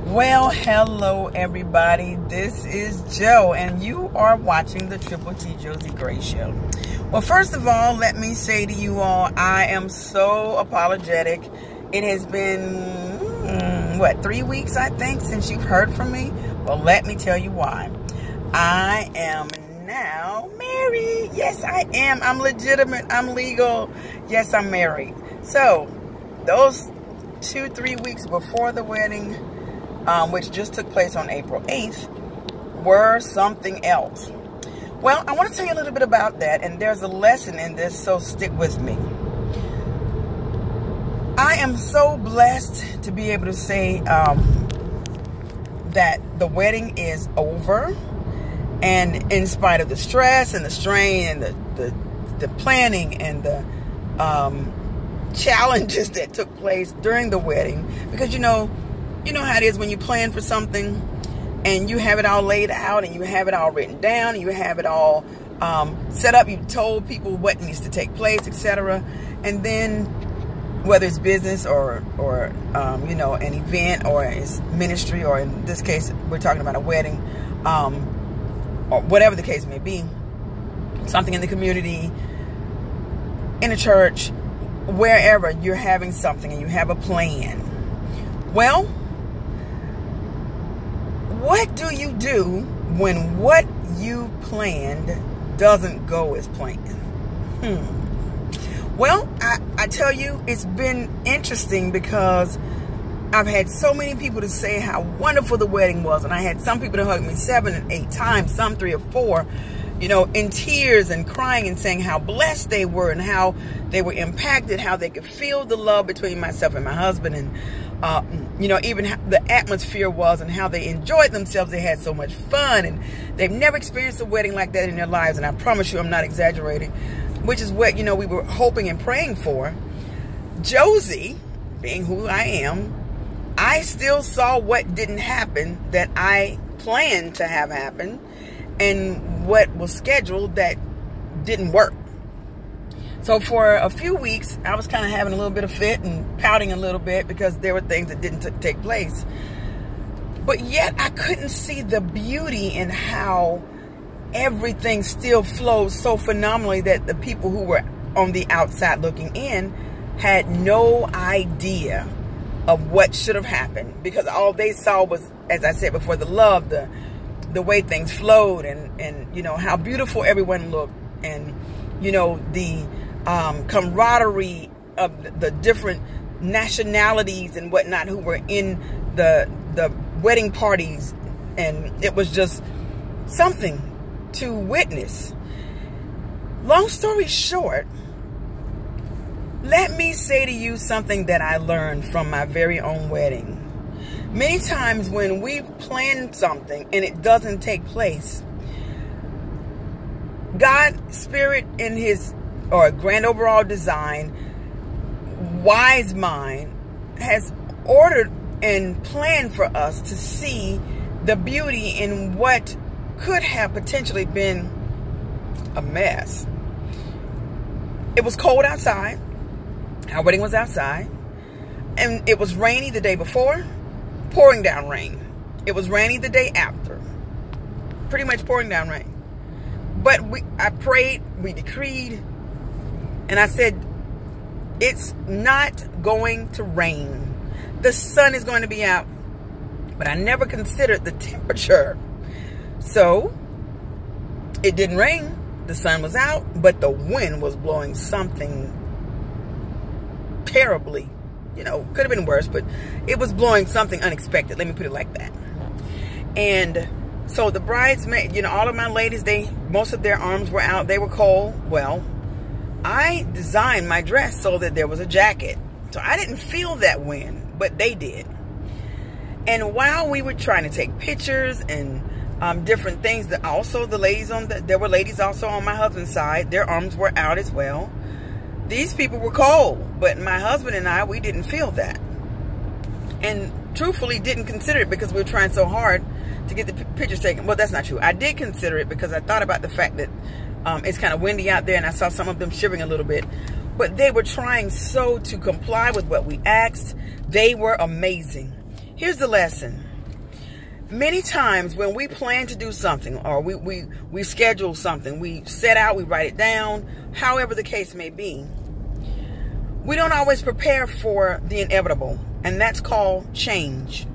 Well, hello everybody. This is Joe and you are watching the Triple T Josie Gray Show. Well, first of all, let me say to you all, I am so apologetic. It has been, what, 3 weeks, I think, since you've heard from me? Well, let me tell you why. I am now married. Yes, I am. I'm legitimate. I'm legal. Yes, I'm married. So, those 2-3 weeks before the wedding, which just took place on April 8th, were something else. Well, I want to tell you a little bit about that, and there's a lesson in this, so stick with me. I am so blessed to be able to say that the wedding is over, and in spite of the stress and the strain and the planning and the challenges that took place during the wedding, because you know how it is when you plan for something and you have it all laid out and you have it all written down and you have it all set up. You've told people what needs to take place, etc. And then whether it's business or an event, or it's ministry, or in this case we're talking about a wedding, or whatever the case may be, something in the community, in a church, wherever you're having something and you have a plan. Well, what do you do when what you planned doesn't go as planned? Well, I tell you, it's been interesting because I've had so many people to say how wonderful the wedding was, and I had some people to hug me 7 and 8 times, some 3 or 4, in tears and crying and saying how blessed they were and how they were impacted, how they could feel the love between myself and my husband, and even how the atmosphere was and how they enjoyed themselves. They had so much fun, and they've never experienced a wedding like that in their lives, and I promise you I'm not exaggerating, which is what we were hoping and praying for. Josie, being who I am, I still saw what didn't happen that I planned to have happen, and what was scheduled that didn't work. So for a few weeks, I was kind of having a little bit of fit and pouting a little bit because there were things that didn't take place. But yet I couldn't see the beauty in how everything still flowed so phenomenally that the people who were on the outside looking in had no idea of what should have happened, because all they saw was, as I said before, the love, the way things flowed, and how beautiful everyone looked, and the camaraderie of the different nationalities and whatnot who were in the wedding parties, and it was just something to witness. Long story short, let me say to you something that I learned from my very own wedding. Many times when we've planned something and it doesn't take place, God's Spirit in His grand overall design, wise mind, has ordered and planned for us to see the beauty in what could have potentially been a mess. It was cold outside. Our wedding was outside, and it was rainy the day before, pouring down rain. It was rainy the day after, pretty much pouring down rain. But I prayed, we decreed, and I said, it's not going to rain. The sun is going to be out. But I never considered the temperature. So it didn't rain. The sun was out, but the wind was blowing something terribly. Could have been worse, but it was blowing something unexpected. Let me put it like that. And so the bridesmaids, all of my ladies, most of their arms were out. They were cold. Well, I designed my dress so that there was a jacket. So I didn't feel that wind, but they did. And while we were trying to take pictures and different things, that also the ladies there were ladies also on my husband's side. Their arms were out as well. These people were cold, but my husband and I, we didn't feel that. And truthfully didn't consider it because we were trying so hard to get the pictures taken. Well, that's not true. I did consider it because I thought about the fact that it's kind of windy out there, and I saw some of them shivering a little bit. But they were trying so to comply with what we asked. They were amazing. Here's the lesson. Many times when we plan to do something, or we schedule something, we set out, we write it down, however the case may be, we don't always prepare for the inevitable, and that's called change.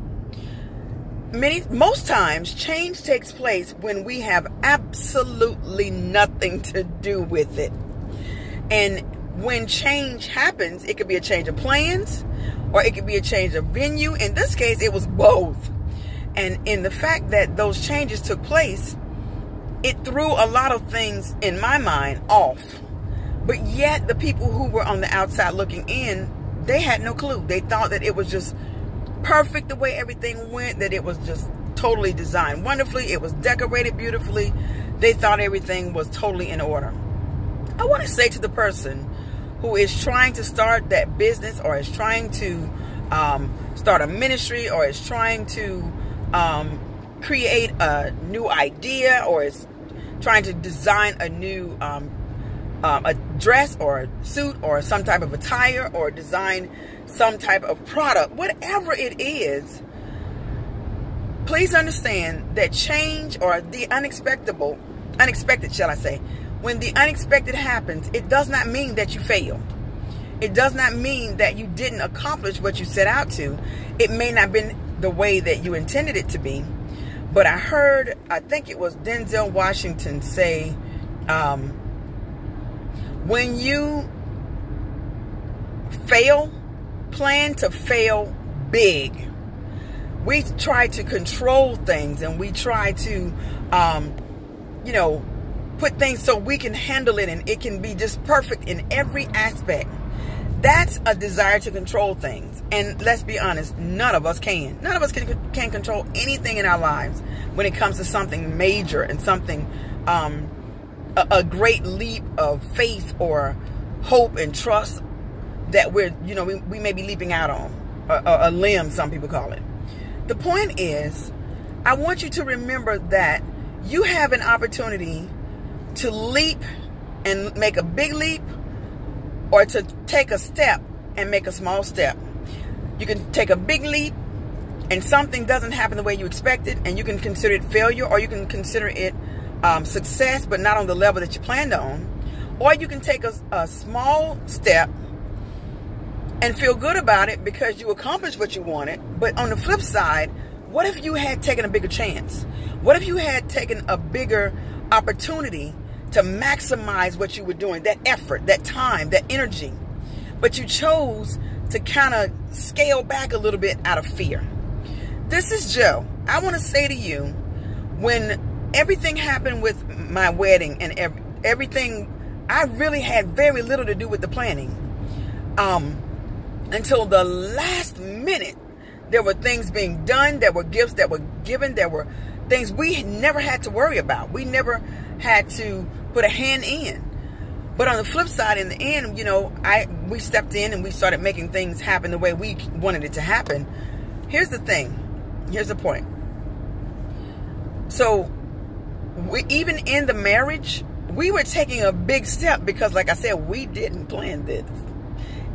Most times, change takes place when we have absolutely nothing to do with it. And when change happens, it could be a change of plans, or it could be a change of venue. In this case, it was both. And in the fact that those changes took place, it threw a lot of things in my mind off. But yet the people who were on the outside looking in, they had no clue. They thought that it was just perfect the way everything went, that it was just totally designed wonderfully. It was decorated beautifully. They thought everything was totally in order. I want to say to the person who is trying to start that business, or is trying to start a ministry, or is trying to create a new idea, or is trying to design a new a dress or a suit or some type of attire, or design some type of product, whatever it is, please understand that change, or the unexpected, shall I say, when the unexpected happens, it does not mean that you failed. It does not mean that you didn't accomplish what you set out to. It may not have been the way that you intended it to be. But I think it was Denzel Washington say, when you fail, plan to fail big. We try to control things, and we try to, put things so we can handle it, and it can be just perfect in every aspect. That's a desire to control things. And let's be honest, none of us can. None of us can control anything in our lives when it comes to something major and something, a great leap of faith or hope and trust that we may be leaping out on. A limb, some people call it. The point is, I want you to remember that you have an opportunity to leap and make a big leap, or to take a step and make a small step. You can take a big leap and something doesn't happen the way you expected, and you can consider it failure, or you can consider it success, but not on the level that you planned on. Or you can take a small step and feel good about it because you accomplished what you wanted. But on the flip side, what if you had taken a bigger chance? What if you had taken a bigger opportunity to maximize what you were doing, that effort, that time, that energy, but you chose to kind of scale back a little bit out of fear? This is Joe. I want to say to you, when everything happened with my wedding and everything, I really had very little to do with the planning. Until the last minute, there were things being done, there were gifts that were given, there were things we never had to worry about. We never had to put a hand in. But on the flip side, in the end, we stepped in and we started making things happen the way we wanted it to happen. Here's the thing. Here's the point. So, even in the marriage, we were taking a big step because, like I said, we didn't plan this.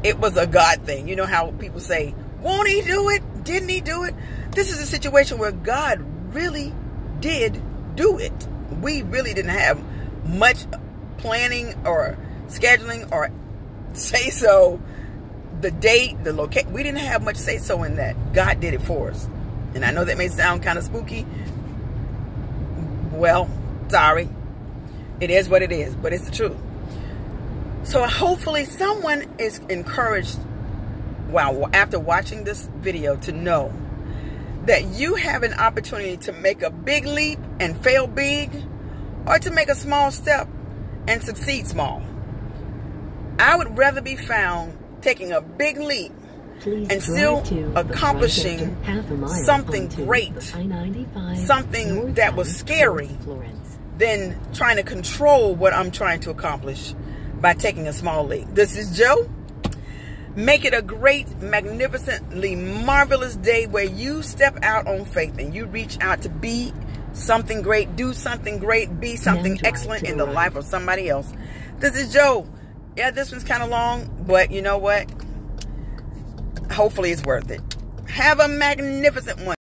It was a God thing. You know how people say, won't he do it? Didn't he do it? This is a situation where God really did do it. We really didn't have much planning or scheduling or say so. The date, the location, we didn't have much say so in that. God did it for us. And I know that may sound kind of spooky. Well, sorry. It is what it is, but it's the truth. So hopefully someone is encouraged, after watching this video, to know that you have an opportunity to make a big leap and fail big, or to make a small step and succeed small. I would rather be found taking a big leap and still accomplishing something great, something that was scary, than trying to control what I'm trying to accomplish by taking a small leap. This is Joe. Make it a great, magnificently marvelous day where you step out on faith and you reach out to be something great, do something great, be something excellent in the life of somebody else. This is Joe. Yeah, this one's kind of long, but you know what? Hopefully it's worth it. Have a magnificent one.